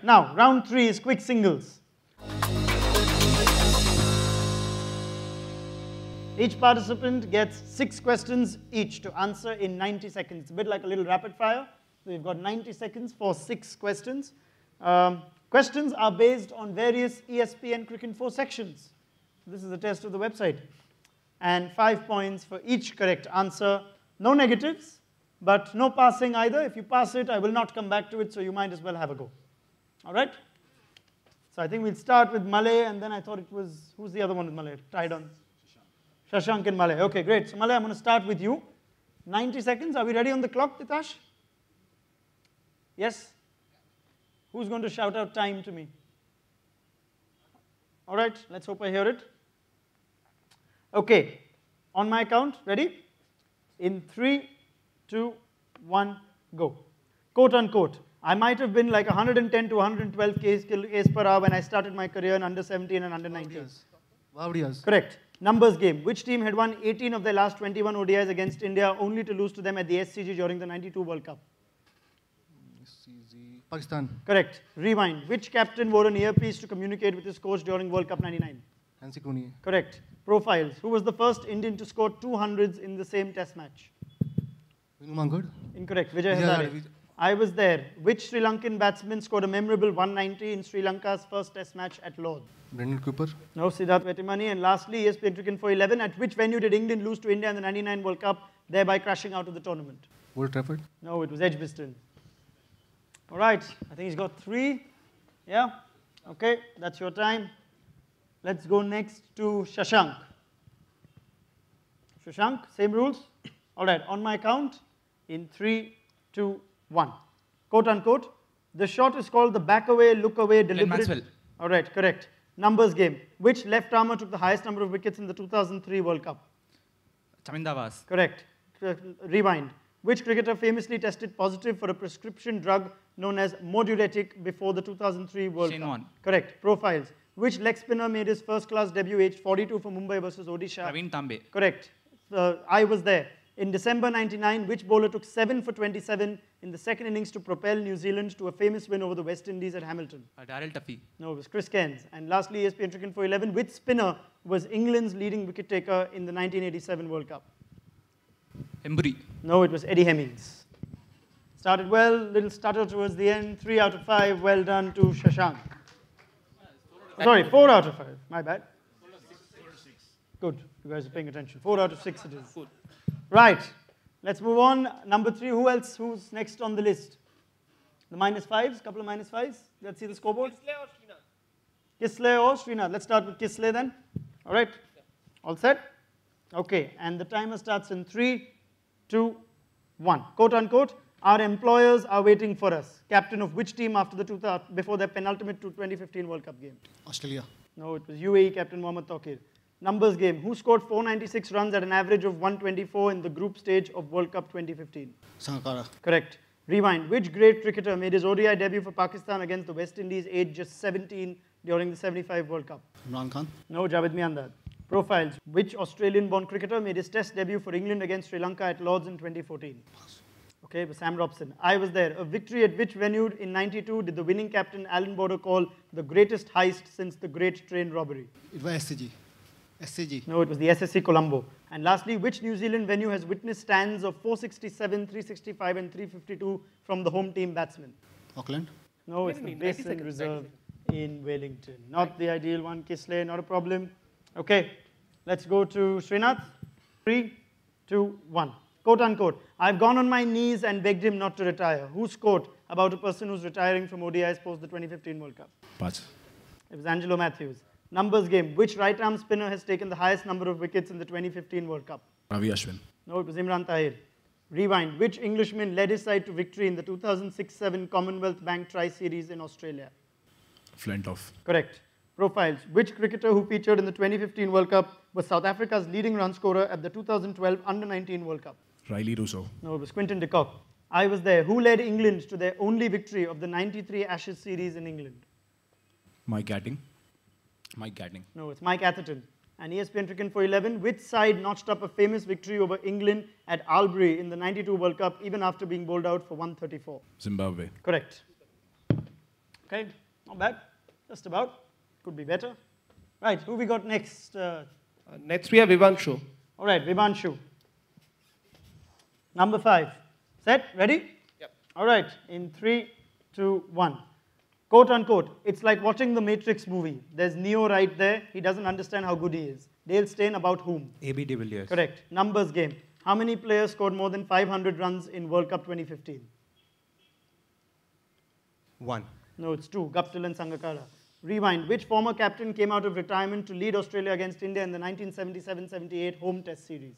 Now, round 3 is quick singles. Each participant gets 6 questions each to answer in 90 seconds. It's a bit like a little rapid fire. So you've got 90 seconds for 6 questions. Questions are based on various ESPNcricinfo sections. This is a test of the website. And 5 points for each correct answer. No negatives, but no passing either. If you pass it, I will not come back to it, so you might as well have a go. All right? So I think we'll start with Malay, and then I thought it was, who's the other one with Malay? Tied on. Shashank and Malay. Okay, great. So Malay, I'm going to start with you. 90 seconds. Are we ready on the clock, Titash? Yes? Who's going to shout out time to me? All right, let's hope I hear it. Okay, on my count, ready? In 3, 2, 1, go. Quote unquote, I might have been like 110 to 112 k's per hour when I started my career in under 17 and under 19. Correct. Numbers game. Which team had won 18 of their last 21 ODIs against India only to lose to them at the SCG during the 92 World Cup? SCG. Pakistan. Correct. Rewind. Which captain wore an earpiece to communicate with his coach during World Cup 99? Hansi Cooney. Correct. Profiles. Who was the first Indian to score 200s in the same test match? Vinu Mangad. Incorrect. Vijay Hazare. I was there. Which Sri Lankan batsman scored a memorable 190 in Sri Lanka's first test match at Lord's? Brendan Cooper. No, Siddharth Vetimani. And lastly, ESPNcricinfo 11. At which venue did England lose to India in the 99 World Cup, thereby crashing out of the tournament? Old Trafford. No, it was Edgbaston. All right. I think he's got 3. Yeah? Okay, that's your time. Let's go next to Shashank. Shashank, same rules? All right, on my count, in 3, 2, 1. Quote unquote, the shot is called the back away, look away, deliberate. All right, correct. Numbers game. Which left armour took the highest number of wickets in the 2003 World Cup? Chaminda Vas. Correct. Rewind. Which cricketer famously tested positive for a prescription drug known as Moduretic before the 2003 World Shane Cup? Warne. Correct. Profiles. Which leg spinner made his first-class debut aged 42 for Mumbai versus Odisha? Praveen Tambe. Correct. I was there. In December 99, which bowler took 7 for 27 in the second innings to propel New Zealand to a famous win over the West Indies at Hamilton? Darrell Tuffy. No, it was Chris Cairns. And lastly, ESPNcricinfo 11, which spinner was England's leading wicket-taker in the 1987 World Cup? Embury. No, it was Eddie Hemmings. Started well, little stutter towards the end. 3 out of 5, well done to Shashank. Sorry, 4 out of 5, my bad. Good, you guys are paying attention. 4 out of 6 it is. Right, let's move on. Number 3, who else? Who's next on the list? The -5s, couple of -5s. Let's see the scoreboard. Kisle or Srinath. Let's start with Kisle then. All right, all set? Okay, and the timer starts in 3, 2, 1. Quote unquote, our employers are waiting for us. Captain of which team after the before their penultimate 2015 World Cup game? Australia. No, it was UAE captain Mohammad Tawqir. Numbers game. Who scored 496 runs at an average of 124 in the group stage of World Cup 2015? Sangakkara. Correct. Rewind. Which great cricketer made his ODI debut for Pakistan against the West Indies aged just 17 during the 75 World Cup? Imran Khan. No, Javed Miandad. Profiles. Which Australian-born cricketer made his test debut for England against Sri Lanka at Lord's in 2014? Okay, it was Sam Robson. I was there. A victory at which venue in 92 did the winning captain Alan Border call the greatest heist since the Great Train Robbery? It was SCG. SCG. No, it was the SSC Colombo. And lastly, which New Zealand venue has witnessed stands of 467, 365 and 352 from the home team batsmen? Auckland. No, it's the Basin Reserve in Wellington. Not the ideal one, Kisle, not a problem. Okay, let's go to Srinath. 3, 2, 1. Quote unquote, I've gone on my knees and begged him not to retire. Whose quote about a person who's retiring from ODIs post the 2015 World Cup? Pass. It was Angelo Matthews. Numbers game. Which right-arm spinner has taken the highest number of wickets in the 2015 World Cup? Ravi Ashwin. No, it was Imran Tahir. Rewind. Which Englishman led his side to victory in the 2006-07 Commonwealth Bank Tri-Series in Australia? Flintoff. Correct. Profiles. Which cricketer who featured in the 2015 World Cup was South Africa's leading run scorer at the 2012 Under-19 World Cup? Riley Russo. No, it was Quinton de Kock. I was there. Who led England to their only victory of the 93 Ashes series in England? Mike Gatting. Mike Gatting. No, it's Mike Atherton. And ESPNcricinfo 11, which side notched up a famous victory over England at Albury in the 92 World Cup even after being bowled out for 134? Zimbabwe. Correct. Okay, not bad. Just about. Could be better. Right, who we got next? Next we have Vivanshu. All right, Vivanshu. Number 5. Set? Ready? Yep. All right, in 3, 2, 1. Quote unquote, it's like watching the Matrix movie. There's Neo right there. He doesn't understand how good he is. Dale Steyn about whom? AB de Villiers. Correct. Numbers game. How many players scored more than 500 runs in World Cup 2015? 1. No, it's 2. Guptill and Sangakkara. Rewind. Which former captain came out of retirement to lead Australia against India in the 1977-78 home test series?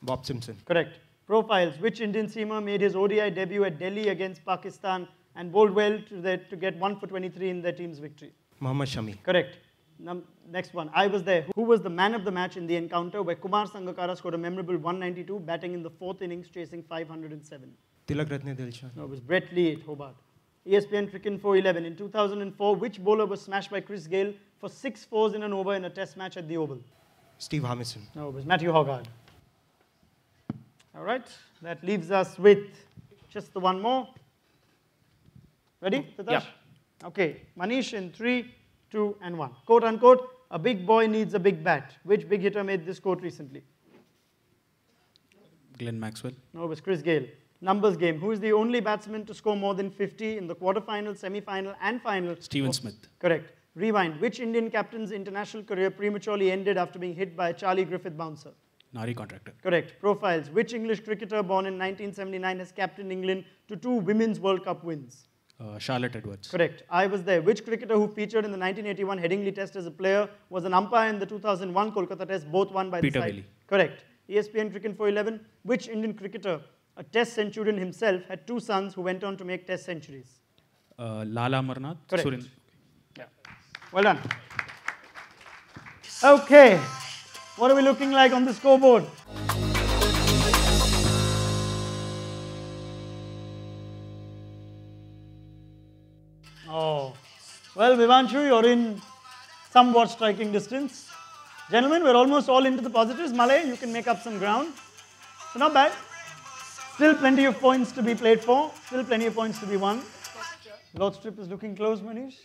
Bob Simpson. Correct. Profiles. Which Indian seamer made his ODI debut at Delhi against Pakistan and bowled well to get 1 for 23 in their team's victory? Mohammad Shami. Correct. Next one. I was there. Who was the man of the match in the encounter where Kumar Sangakkara scored a memorable 192, batting in the 4th innings, chasing 507? Tilak Ratne Dilshan. No, it was Brett Lee at Hobart. ESPNcricinfo 11. In 2004, which bowler was smashed by Chris Gayle for 6 fours in an over in a test match at the Oval? Steve Harmison. No, it was Matthew Hoggard. All right, that leaves us with just the one more. Ready, Pratash? Yeah. Okay, Manish in 3, 2, and 1. Quote unquote, a big boy needs a big bat. Which big hitter made this quote recently? Glenn Maxwell. No, it was Chris Gayle. Numbers game. Who is the only batsman to score more than 50 in the quarterfinal, semi-final, and final? Steven Smith. Correct. Rewind. Which Indian captain's international career prematurely ended after being hit by a Charlie Griffith bouncer? Nari Contractor. Correct. Profiles. Which English cricketer born in 1979 has captained England to 2 Women's World Cup wins? Charlotte Edwards. Correct. I was there. Which cricketer who featured in the 1981 Headingley Test as a player was an umpire in the 2001 Kolkata Test, both won by Peter the side? Bailey. Correct. ESPNcricinfo 11. Which Indian cricketer, a Test centurion himself, had 2 sons who went on to make Test centuries? Lala Amarnath. Correct. Surin. Yeah. Well done. Okay. What are we looking like on the scoreboard? Oh. Well, Vivanshu, you're in somewhat striking distance. Gentlemen, we're almost all into the positives. Malay, you can make up some ground. So not bad. Still plenty of points to be played for. Still plenty of points to be won. Lord Strip is looking close, Manish.